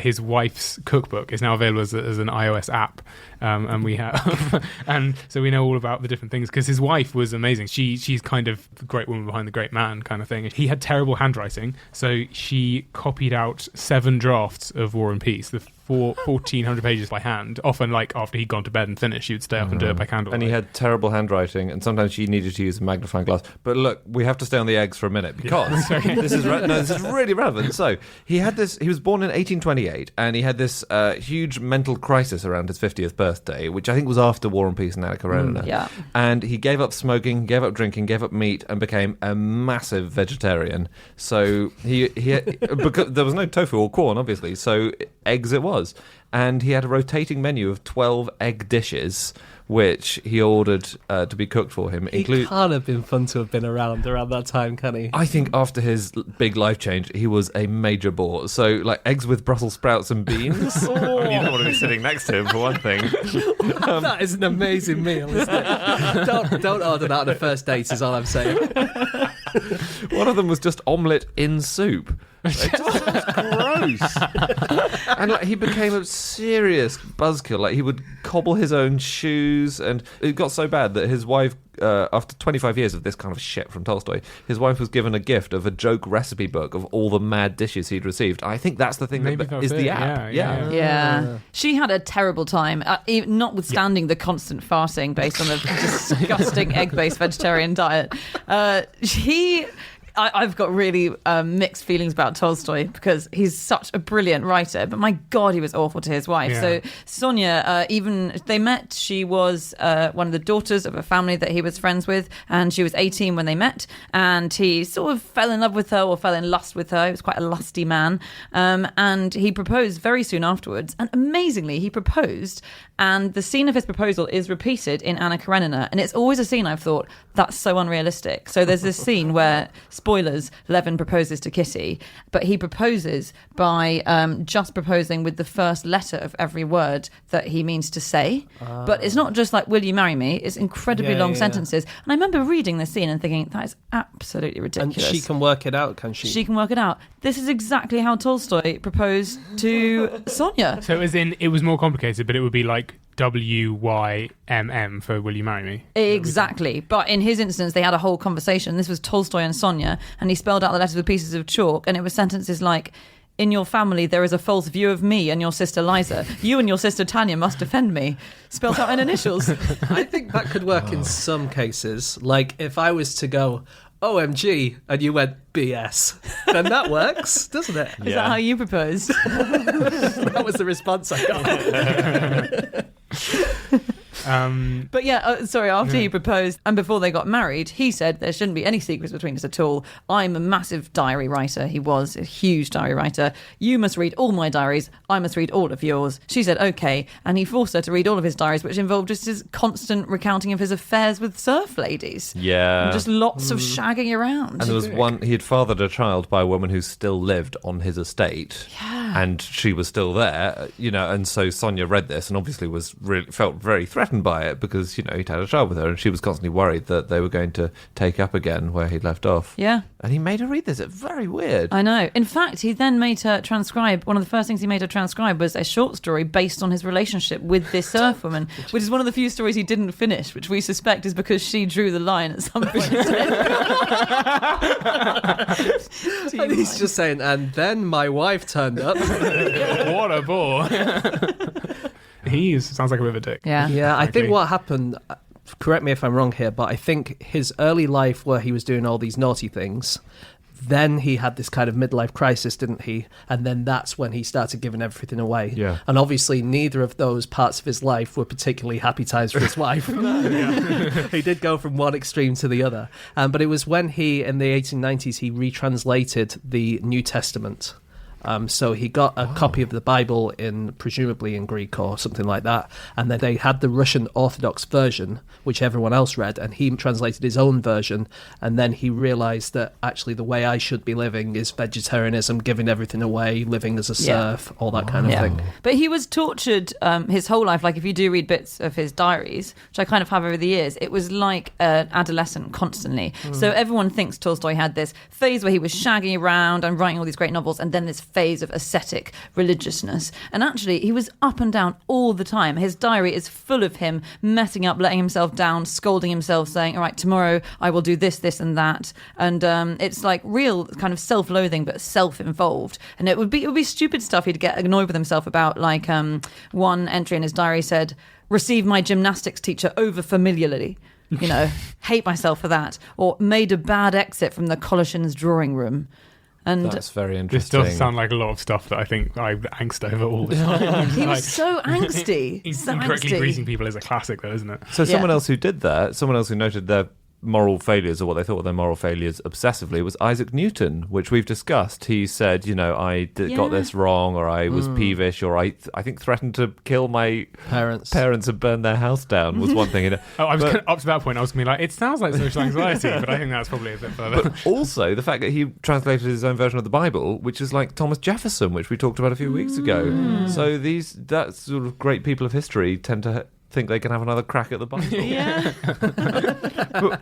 his wife's cookbook. Is now available as an iOS app, and we have, and so we know all about the different things because his wife was amazing. She's kind of the great woman behind the great man kind of thing. He had terrible handwriting, so she copied out 7 drafts of War and Peace, the 1,400 pages by hand. Often, like after he'd gone to bed and finished, she would stay up and do it by candlelight. And he had terrible handwriting, and sometimes she needed to use a magnifying glass. But look, we have to stay on the eggs for a minute because this is really relevant. So he was born in 1828, and he had this huge mental crisis around his 50th birthday, which I think was after War and Peace and Anna Karenina. Yeah. And he gave up smoking, gave up drinking, gave up meat, and became a massive vegetarian. So he because there was no tofu or corn, obviously, so eggs it was. And he had a rotating menu of 12 egg dishes, which he ordered to be cooked for him. He can't have been fun to have been around that time, can he? I think after his big life change, he was a major bore. So, like, eggs with Brussels sprouts and beans. I mean, you don't want to be sitting next to him, for one thing. That is an amazing meal, isn't it? Don't order that on a first date, is all I'm saying. One of them was just omelette in soup. It just sounds gross. And like, he became a serious buzzkill. Like, he would cobble his own shoes, and it got so bad that his wife, after 25 years of this kind of shit from Tolstoy, his wife was given a gift of a joke recipe book of all the mad dishes he'd received. I think that's the thing Maybe that that's is it. the app. Yeah. Yeah. She had a terrible time, notwithstanding the constant farting based on the disgusting egg-based vegetarian diet. I've got really mixed feelings about Tolstoy because he's such a brilliant writer, but my God, he was awful to his wife. Yeah. So Sonia, even they met, she was one of the daughters of a family that he was friends with, and she was 18 when they met, and he sort of fell in love with her or fell in lust with her. He was quite a lusty man, and he proposed very soon afterwards, and amazingly, he proposed, and the scene of his proposal is repeated in Anna Karenina, and it's always a scene I've thought, that's so unrealistic. So there's this scene where, spoilers, Levin proposes to Kitty, but he proposes by just proposing with the first letter of every word that he means to say. But it's not just like, will you marry me? It's incredibly long sentences. And I remember reading this scene and thinking, that is absolutely ridiculous. And she can work it out, can she? She can work it out. This is exactly how Tolstoy proposed to Sonia. So as in, it was more complicated, but it would be like WYMM for Will You Marry Me? Exactly. But in his instance, they had a whole conversation. This was Tolstoy and Sonia, and he spelled out the letters with pieces of chalk, and it was sentences like, in your family, there is a false view of me and your sister Liza. You and your sister Tanya must defend me. Spelled out in initials. I think that could work in some cases. Like, if I was to go, OMG, and you went BS, then that works, doesn't it? Is that how you proposed? That was the response I got. But yeah, sorry, after he proposed and before they got married, he said there shouldn't be any secrets between us at all. I'm a massive diary writer. He was a huge diary writer. You must read all my diaries. I must read all of yours. She said, okay. And he forced her to read all of his diaries, which involved just his constant recounting of his affairs with surf ladies. Yeah. And just lots of shagging around. And there was one, he had fathered a child by a woman who still lived on his estate. Yeah. And she was still there, and so Sonia read this and obviously felt very threatened by it because, he'd had a child with her and she was constantly worried that they were going to take up again where he'd left off. Yeah. And he made her read this. It's very weird. I know. In fact, he then made her transcribe, one of the first things he made her transcribe was a short story based on his relationship with this surf woman, which is one of the few stories he didn't finish, which we suspect is because she drew the line at some point. And he's just saying, and then my wife turned up. What a bore. He sounds like a bit of a dick. Yeah. Yeah, I think Exactly. what happened, correct me if I'm wrong here, but I think his early life where he was doing all these naughty things, then he had this kind of midlife crisis, didn't he? And then that's when he started giving everything away. Yeah. And obviously neither of those parts of his life were particularly happy times for his wife. He did go from one extreme to the other. But it was when he, in the 1890s, he retranslated the New Testament. So he got a copy of the Bible presumably in Greek or something like that, and then they had the Russian Orthodox version, which everyone else read, and he translated his own version, and then he realised that actually the way I should be living is vegetarianism, giving everything away, living as a serf, all that kind of thing. But he was tortured his whole life. Like, if you do read bits of his diaries, which I kind of have over the years, it was like an adolescent constantly. So everyone thinks Tolstoy had this phase where he was shagging around and writing all these great novels, and then this phase of ascetic religiousness. And actually, he was up and down all the time. His diary is full of him messing up, letting himself down, scolding himself, saying, all right, tomorrow I will do this, this and that. And it's like real kind of self-loathing, but self-involved. And it would be stupid stuff he'd get annoyed with himself about. Like one entry in his diary said, receive my gymnastics teacher over familiarly. Hate myself for that. Or made a bad exit from the Coloshin's drawing room. And That's very This interesting. does sound like a lot of stuff that I think I angst over all the time. he was so angsty. So Incorrectly angsty. greasing people is a classic, though, isn't it? So someone Yeah. else who did that, someone else who noted their moral failures, or what they thought were their moral failures obsessively, was Isaac Newton, which we've discussed. He said, got this wrong, or I was peevish, or I think threatened to kill my Parents and burn their house down was one thing. I was up to that point, I was going to be like, it sounds like social anxiety, but I think that's probably a bit further. But also the fact that he translated his own version of the Bible, which is like Thomas Jefferson, which we talked about a few weeks ago. So that sort of great people of history tend to think they can have another crack at the Bible. Yeah. But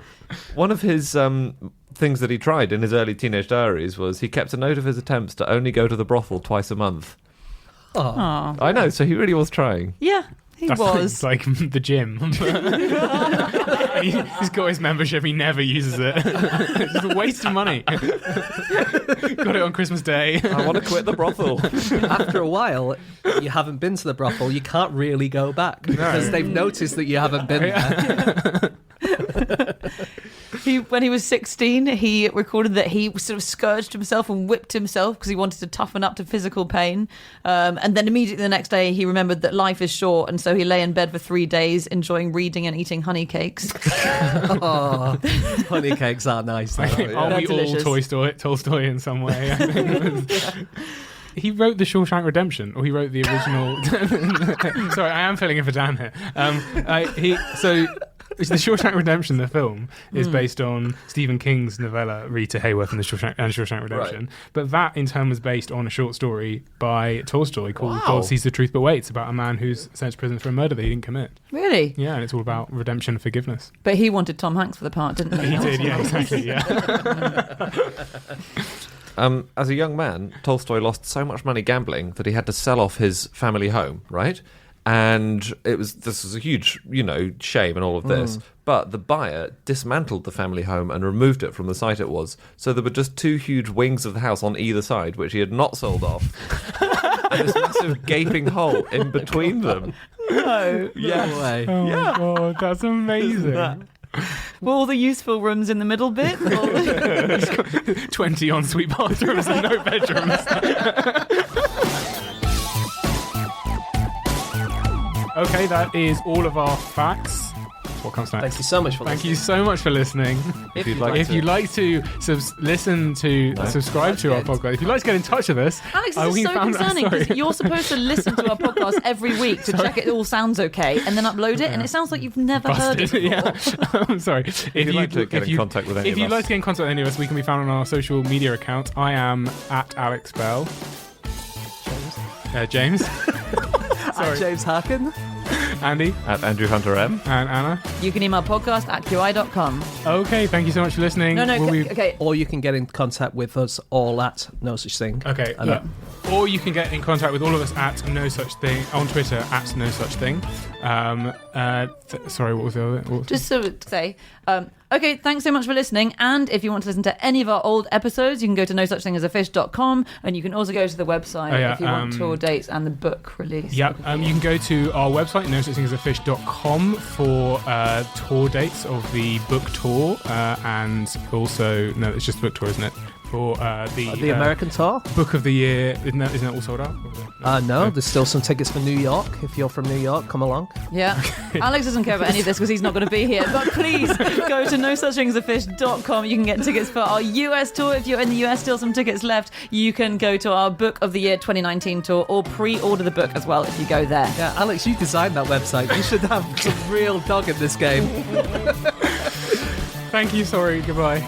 one of his things that he tried in his early teenage diaries was he kept a note of his attempts to only go to the brothel twice a month. Aw. I know, so he really was trying. Yeah, he was. It's like the gym. He's got his membership, he never uses it. It's just a waste of money. Got it on Christmas Day. I want to quit the brothel. After a while, you haven't been to the brothel, you can't really go back because they've noticed that you haven't been there. When he was 16, he recorded that he sort of scourged himself and whipped himself because he wanted to toughen up to physical pain. And then immediately the next day, he remembered that life is short, and so he lay in bed for 3 days enjoying reading and eating honey cakes. Oh, honey cakes are nice. I think, are They're we delicious. all Tolstoy in some way? I think it was- He wrote The Shawshank Redemption, or he wrote the original... Sorry, I am filling in for Dan here. The Shawshank Redemption, the film, is based on Stephen King's novella Rita Hayworth and Shawshank Redemption. Right. But that, in turn, was based on a short story by Tolstoy called God Sees the Truth But Waits, about a man who's sent to prison for a murder that he didn't commit. Really? Yeah, and it's all about redemption and forgiveness. But he wanted Tom Hanks for the part, didn't he? He did, yeah, exactly, yeah. As a young man, Tolstoy lost so much money gambling that he had to sell off his family home, right? And this was a huge, shame and all of this. But the buyer dismantled the family home and removed it from the site it was. So there were just 2 huge wings of the house on either side, which he had not sold off. And this massive gaping hole in between them. No. Yes. No way. Oh my god, that's amazing. Were all the useful rooms in the middle bit? 20 ensuite bathrooms and no bedrooms. Okay, that is all of our facts. What comes next? Thank you so much for Thank listening. you so much for listening. If you'd like If you'd like to subscribe to our That's podcast, if you'd like to get in touch with us, Alex, this is so concerning because you're supposed to listen to our podcast every week to check it all sounds okay and then upload it, and it sounds like you've never heard it before. Yeah. I'm sorry. If you'd like to get in contact with any if of you'd us. like to get in contact with any of us, we can be found on our social media account. I am at Alex Bell. James. Sorry. James Harkin. Andy. At Andrew Hunter M. And Anna. You can email podcast@qi.com. Okay, thank you so much for listening. No, We'll be- okay. Or you can get in contact with us all at No Such Thing. Okay, And look. Or you can get in contact with all of us at No Such Thing, on Twitter at No Such Thing. Sorry, what was the other? Just to say, okay, thanks so much for listening. And if you want to listen to any of our old episodes, you can go to nosuchthingasafish.com, and you can also go to the website if you want tour dates and the book release. Yeah, you can go to our website, nosuchthingasafish.com, for tour dates of the book tour, and also, no, it's just the book tour, isn't it? For The American tour? Book of the Year, isn't that all sold out? No, there's still some tickets for New York. If you're from New York, come along. Yeah. Alex doesn't care about any of this because he's not going to be here. But please go to nosuchthingasafish.com. You can get tickets for our US tour. If you're in the US, still some tickets left. You can go to our Book of the Year 2019 tour or pre-order the book as well if you go there. Yeah, Alex, you designed that website. You should have some real dog in this game. Thank you, sorry, goodbye.